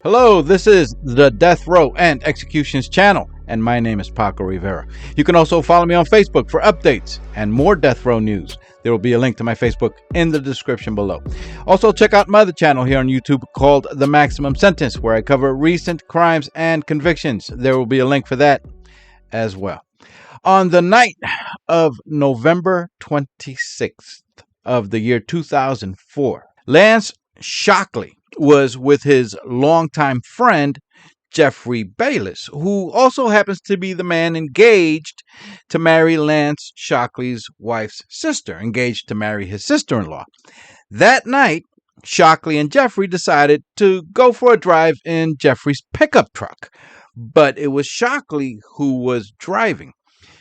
Hello, this is the Death Row and Executions channel, and my name is Paco Rivera. You can also follow me on Facebook for updates and more Death Row news. There will be a link to my Facebook in the description below. Also, check out my other channel here on YouTube called The Maximum Sentence, where I cover recent crimes and convictions. There will be a link for that as well. On the night of November 26th of the year 2004, Lance Shockley was with his longtime friend, Jeffrey Bayless, who also happens to be the man engaged to marry Lance Shockley's wife's sister, engaged to marry his sister-in-law. That night, Shockley and Jeffrey decided to go for a drive in Jeffrey's pickup truck, but it was Shockley who was driving.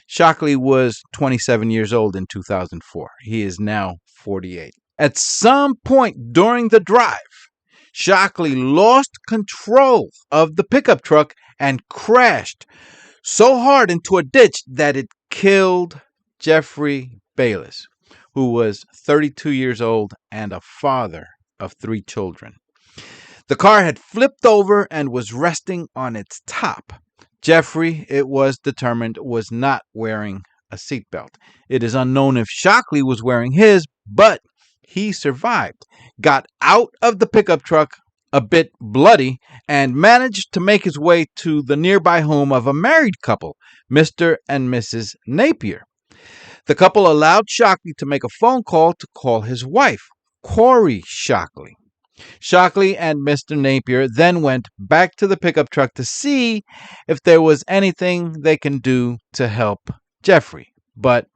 Shockley was 27 years old in 2004. He is now 48. At some point during the drive, Shockley lost control of the pickup truck and crashed so hard into a ditch that it killed Jeffrey Bayless, who was 32 years old and a father of 3 children. The car had flipped over and was resting on its top. Jeffrey, it was determined, was not wearing a seatbelt. It is unknown if Shockley was wearing his, but he survived, got out of the pickup truck a bit bloody, and managed to make his way to the nearby home of a married couple, Mr. and Mrs. Napier. The couple allowed Shockley to make a phone call to call his wife, Collin Shockley. Shockley and Mr. Napier then went back to the pickup truck to see if there was anything they can do to help Jeffrey, but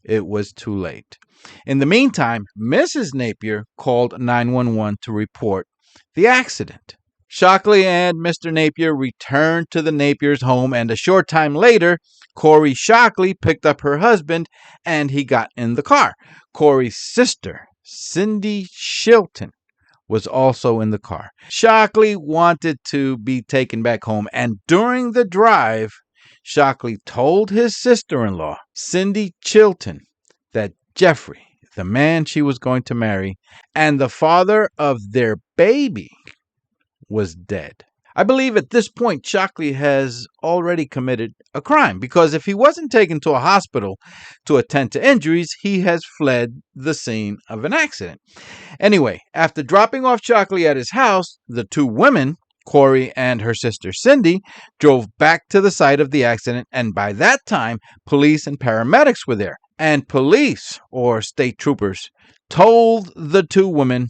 it was too late. In the meantime, Mrs. Napier called 911 to report the accident. Shockley and Mr. Napier returned to the Napiers' home, and a short time later, Collin Shockley picked up her husband and he got in the car. Collie's sister, Cindy Chilton, was also in the car. Shockley wanted to be taken back home, and during the drive, Shockley told his sister-in-law, Cindy Chilton, that Jeffrey, the man she was going to marry, and the father of their baby, was dead. I believe at this point Shockley has already committed a crime, because if he wasn't taken to a hospital to attend to injuries, he has fled the scene of an accident. Anyway, after dropping off Shockley at his house, the 2 women, Collin and her sister Cindy, drove back to the site of the accident, and by that time, police and paramedics were there. And police, or state troopers, told the 2 women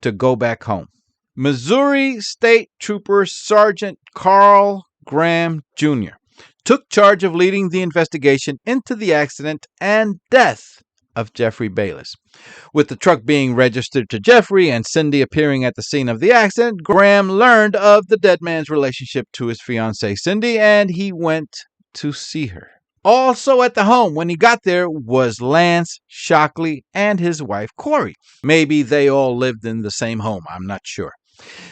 to go back home. Missouri State Trooper Sergeant Carl Graham Jr. took charge of leading the investigation into the accident and death of Jeffrey Bayless. With the truck being registered to Jeffrey and Cindy appearing at the scene of the accident, Graham learned of the dead man's relationship to his fiancée Cindy, and he went to see her. Also at the home when he got there was Lance Shockley and his wife Collin. Maybe they all lived in the same home, I'm not sure.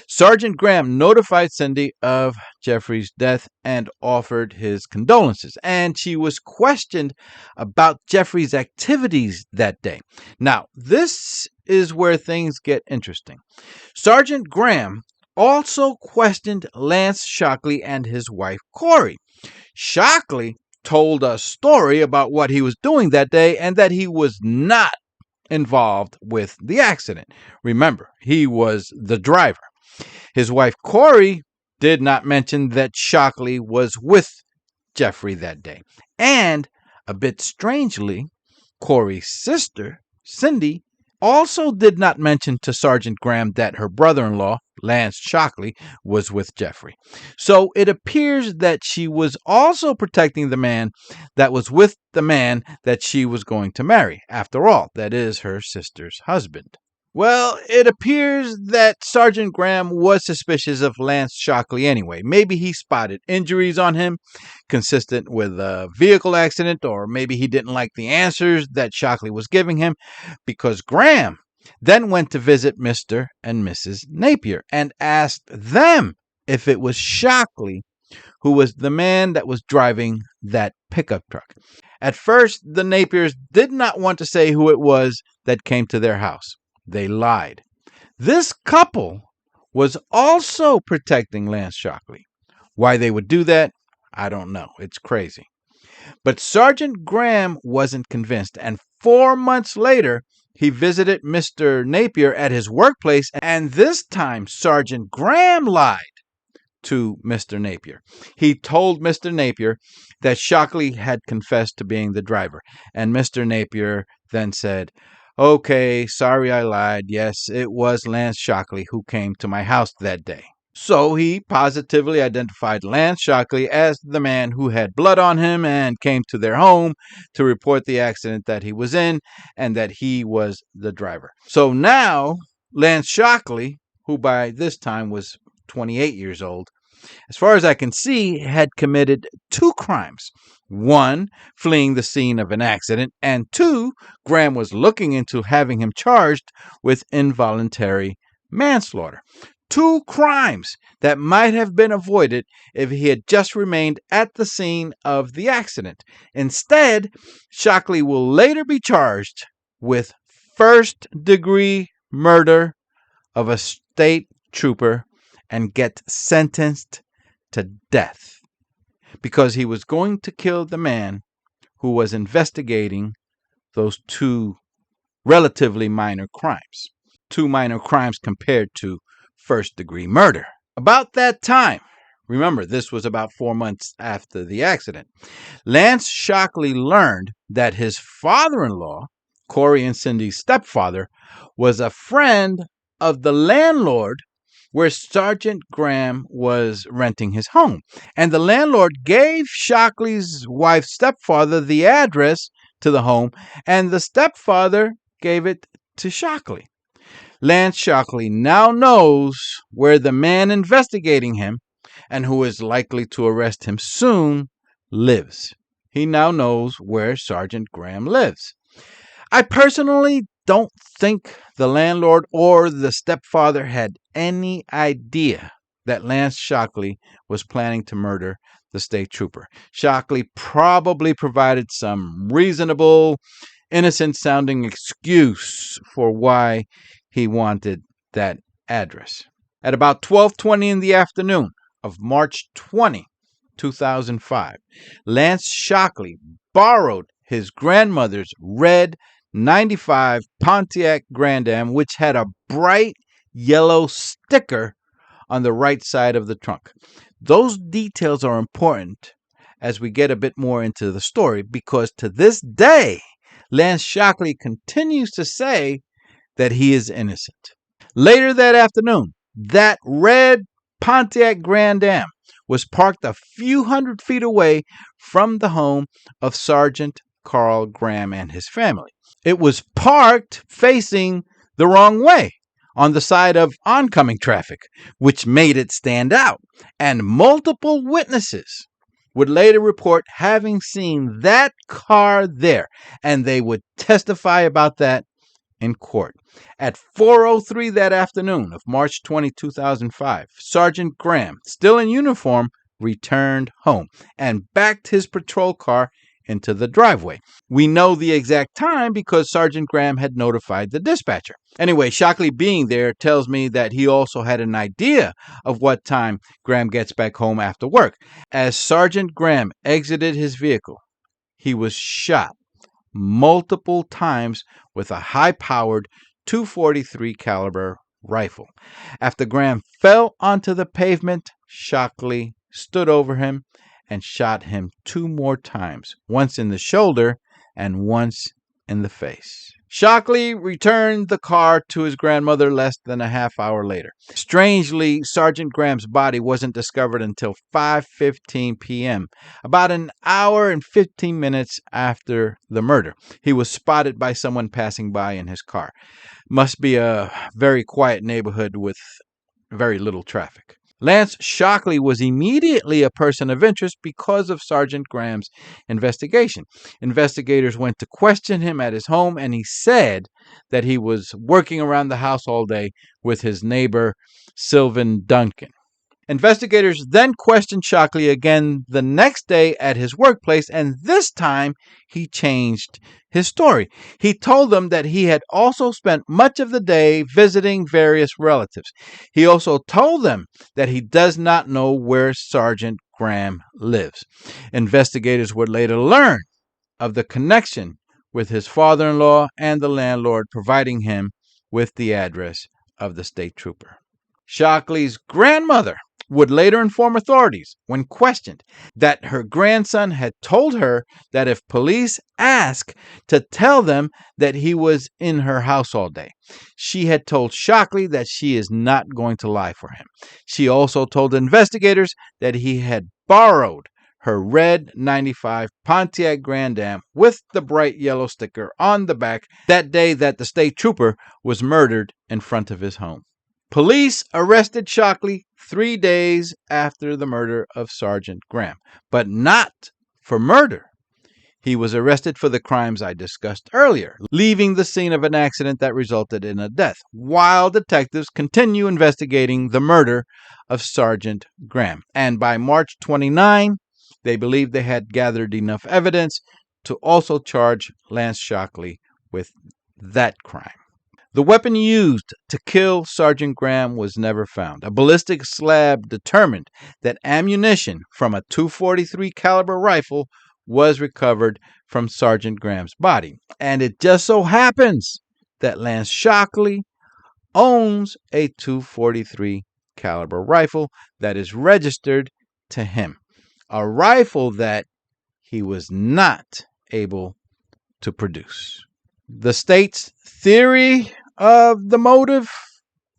Sergeant Graham notified Cindy of Jeffrey's death and offered his condolences, and she was questioned about Jeffrey's activities that day. Now, this is where things get interesting. Sergeant Graham also questioned Lance Shockley and his wife Collin. Shockley told a story about what he was doing that day and that he was not involved with the accident. Remember, he was the driver. His wife Collin did not mention that Shockley was with Jeffrey that day. And, a bit strangely, Collie's sister, Cindy, also did not mention to Sergeant Graham that her brother-in-law, Lance Shockley, was with Jeffrey. So it appears that she was also protecting the man that was with the man that she was going to marry. After all, that is her sister's husband. Well, it appears that Sergeant Graham was suspicious of Lance Shockley anyway. Maybe he spotted injuries on him consistent with a vehicle accident, or maybe he didn't like the answers that Shockley was giving him, because Graham then went to visit Mr. and Mrs. Napier and asked them if it was Shockley who was the man that was driving that pickup truck. At first, the Napiers did not want to say who it was that came to their house. They lied. This couple was also protecting Lance Shockley. Why they would do that, I don't know. It's crazy. But Sergeant Graham wasn't convinced, and 4 months later, he visited Mr. Napier at his workplace, and this time Sergeant Graham lied to Mr. Napier. He told Mr. Napier that Shockley had confessed to being the driver, and Mr. Napier then said, "Okay, sorry I lied. Yes, it was Lance Shockley who came to my house that day." So he positively identified Lance Shockley as the man who had blood on him and came to their home to report the accident that he was in and that he was the driver. So now Lance Shockley, who by this time was 28 years old, as far as I can see, had committed 2 crimes. 1, fleeing the scene of an accident, and 2, Graham was looking into having him charged with involuntary manslaughter. 2 crimes that might have been avoided if he had just remained at the scene of the accident. Instead, Shockley will later be charged with first-degree murder of a state trooper and get sentenced to death because he was going to kill the man who was investigating those 2 relatively minor crimes. 2 minor crimes compared to first-degree murder. About that time, remember this was about 4 months after the accident, Lance Shockley learned that his father-in-law, Corey and Cindy's stepfather, was a friend of the landlord where Sergeant Graham was renting his home. And the landlord gave Shockley's wife's stepfather the address to the home, and the stepfather gave it to Shockley. Lance Shockley now knows where the man investigating him, and who is likely to arrest him soon, lives. He now knows where Sergeant Graham lives. I personally don't think the landlord or the stepfather had any idea that Lance Shockley was planning to murder the state trooper. Shockley probably provided some reasonable, innocent-sounding excuse for why he wanted that address. At about 12:20 in the afternoon of March 20, 2005, Lance Shockley borrowed his grandmother's red 95 Pontiac Grand Am, which had a bright yellow sticker on the right side of the trunk. Those details are important as we get a bit more into the story, because to this day, Lance Shockley continues to say that he is innocent. Later that afternoon, that red Pontiac Grand Am was parked a few hundred feet away from the home of Sergeant Carl Graham and his family. It was parked facing the wrong way, on the side of oncoming traffic, which made it stand out. And multiple witnesses would later report having seen that car there, and they would testify about that in court. At 4:03 that afternoon of March 20, 2005, Sergeant Graham, still in uniform, returned home and backed his patrol car into the driveway. We know the exact time because Sergeant Graham had notified the dispatcher. Anyway, Shockley being there tells me that he also had an idea of what time Graham gets back home after work. As Sergeant Graham exited his vehicle, he was shot multiple times with a high-powered .243 caliber rifle. After Graham fell onto the pavement, Shockley stood over him and shot him 2 more times, once in the shoulder and once in the face. Shockley returned the car to his grandmother less than a half hour later. Strangely, Sergeant Graham's body wasn't discovered until 5:15 p.m., about an hour and 15 minutes after the murder. He was spotted by someone passing by in his car. Must be a very quiet neighborhood with very little traffic. Lance Shockley was immediately a person of interest because of Sergeant Graham's investigation. Investigators went to question him at his home, and he said that he was working around the house all day with his neighbor, Sylvan Duncan. Investigators then questioned Shockley again the next day at his workplace, and this time he changed his story. He told them that he had also spent much of the day visiting various relatives. He also told them that he does not know where Sergeant Graham lives. Investigators would later learn of the connection with his father-in-law and the landlord, providing him with the address of the state trooper. Shockley's grandmother would later inform authorities, when questioned, that her grandson had told her that if police asked, to tell them that he was in her house all day. She had told Shockley that she is not going to lie for him. She also told investigators that he had borrowed her red 95 Pontiac Grand Am with the bright yellow sticker on the back that day that the state trooper was murdered in front of his home. Police arrested Shockley 3 days after the murder of Sergeant Graham, but not for murder. He was arrested for the crimes I discussed earlier, leaving the scene of an accident that resulted in a death, while detectives continue investigating the murder of Sergeant Graham. And by March 29, they believed they had gathered enough evidence to also charge Lance Shockley with that crime. The weapon used to kill Sergeant Graham was never found. A ballistics lab determined that ammunition from a .243 caliber rifle was recovered from Sergeant Graham's body. And it just so happens that Lance Shockley owns a .243 caliber rifle that is registered to him. A rifle that he was not able to produce. The state's theory of the motive,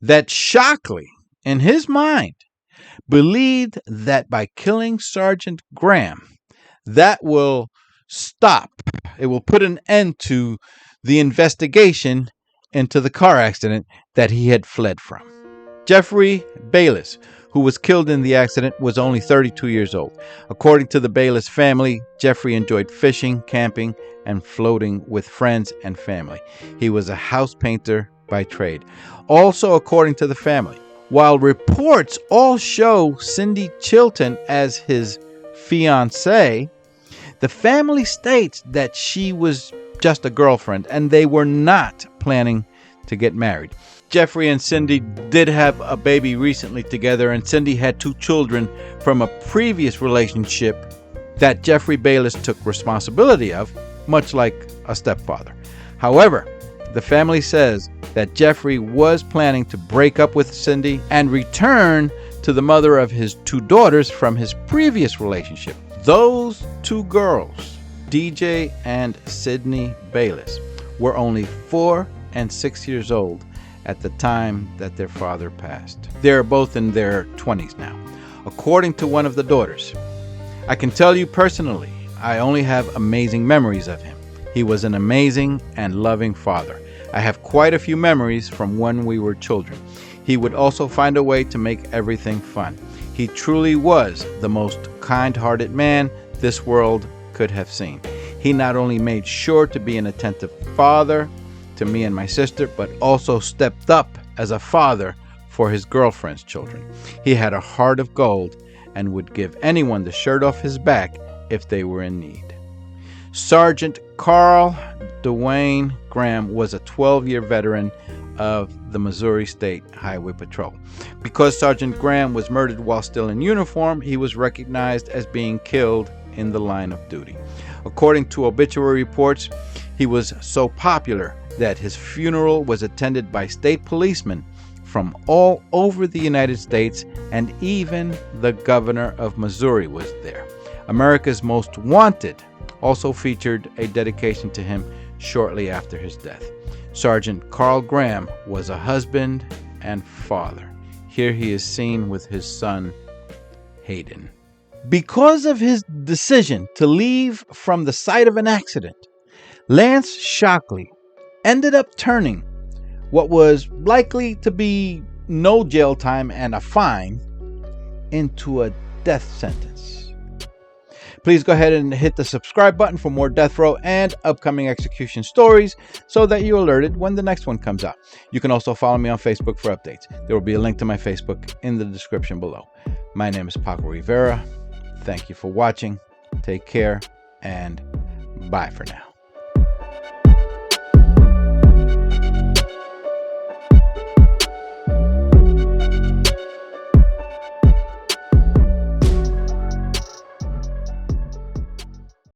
that Shockley, in his mind, believed that by killing Sergeant Graham, that will stop, it will put an end to the investigation into the car accident that he had fled from. Jeffrey Bayless, who was killed in the accident, was only 32 years old. According to the Bayless family, Jeffrey enjoyed fishing, camping, and floating with friends and family. He was a house painter by trade. Also, according to the family, while reports all show Cindy Chilton as his fiancée, the family states that she was just a girlfriend and they were not planning to get married. Jeffrey and Cindy did have a baby recently together, and Cindy had 2 children from a previous relationship that Jeffrey Bayless took responsibility of, much like a stepfather. However, the family says that Jeffrey was planning to break up with Cindy and return to the mother of his 2 daughters from his previous relationship. Those 2 girls, DJ and Sydney Bayless, were only 4 and 6 years old at the time that their father passed. They're both in their 20s now. According to one of the daughters, I can tell you personally, I only have amazing memories of him. He was an amazing and loving father. I have quite a few memories from when we were children. He would also find a way to make everything fun. He truly was the most kind-hearted man this world could have seen. He not only made sure to be an attentive father to me and my sister, but also stepped up as a father for his girlfriend's children. He had a heart of gold and would give anyone the shirt off his back if they were in need. Sergeant Carl Dwayne Graham was a 12-year veteran of the Missouri State Highway Patrol. Because Sergeant Graham was murdered while still in uniform, he was recognized as being killed in the line of duty. According to obituary reports, he was so popular that his funeral was attended by state policemen from all over the United States, and even the governor of Missouri was there. America's Most Wanted also featured a dedication to him shortly after his death. Sergeant Carl Graham was a husband and father. Here he is seen with his son, Hayden. Because of his decision to leave from the site of an accident, Lance Shockley ended up turning what was likely to be no jail time and a fine into a death sentence. Please go ahead and hit the subscribe button for more death row and upcoming execution stories so that you're alerted when the next one comes out. You can also follow me on Facebook for updates. There will be a link to my Facebook in the description below. My name is Paco Rivera. Thank you for watching. Take care and bye for now.